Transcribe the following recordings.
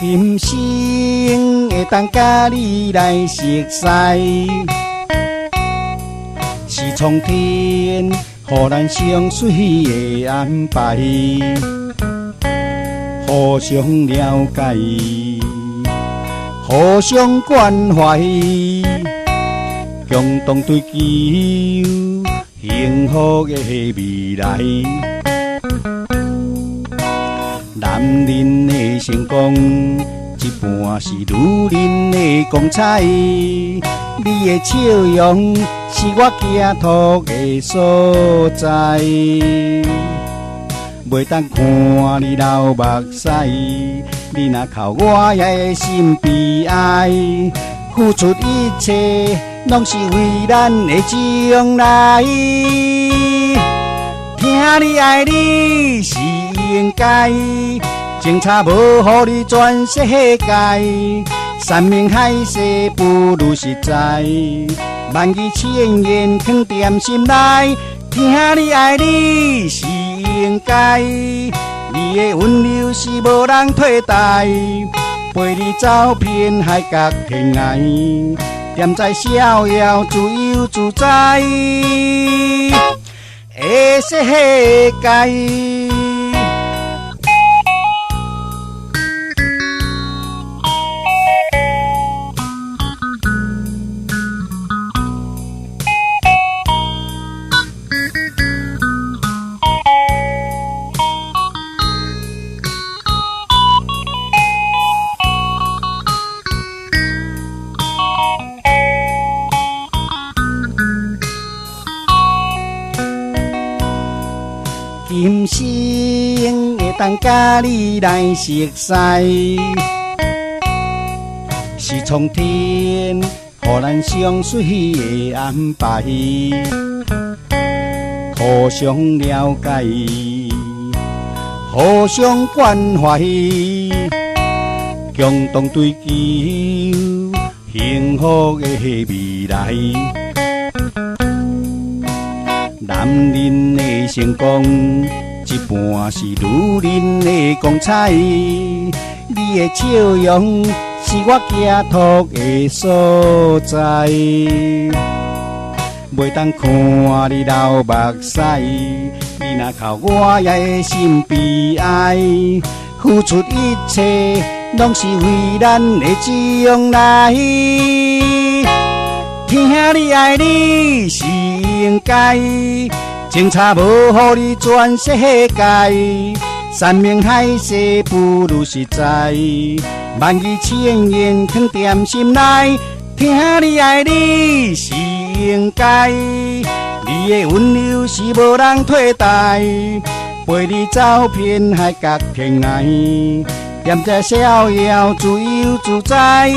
今生会当甲你来熟悉，是苍天予咱相随的安排，互相了解，互相关怀，共同追求幸福的未来。男人的成功，一半是女人的光彩。你的笑容是我寄托的所在。袂当看你流目屎，你若哭我也会心悲哀。付出一切，拢是为咱的将来。听你爱你是应该，情差无予你全世界。山明海誓不如实在，万语千言藏在心内。听你爱你是应该，你的温柔是无人替代。陪你走遍海角天涯，踮在逍遥自由自在的世界。今生会当甲你来熟悉，是苍天予咱相随的安排，互相了解，互相关怀，共同追求幸福的未来。男人的成功，一半是女人的光彩。你的笑容是我寄托的所在。袂当看你流目屎，你若哭我也会心悲哀。付出一切，拢是为咱的将来。听你爱你是应该，情差无予你全世界。山明海誓不如实在，万语千言藏在心内。听你爱你是应该，你的温柔是无人替代。陪你走遍海角天涯，踮在逍遥自由自在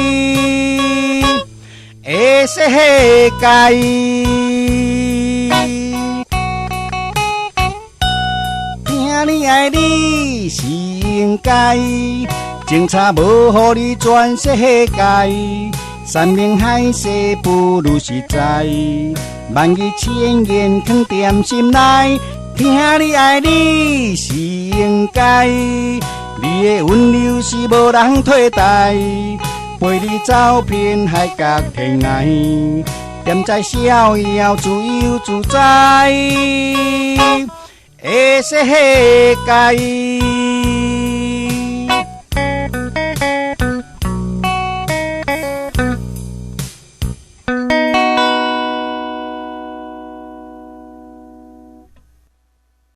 的世界。听你爱你是应该，情差无予你全世界。山明海誓不如实在，万语千言藏在心内。听你爱你是应该，你的温柔是无人替代。陪你走遍海角天涯，踮在逍遥自由自在的世界。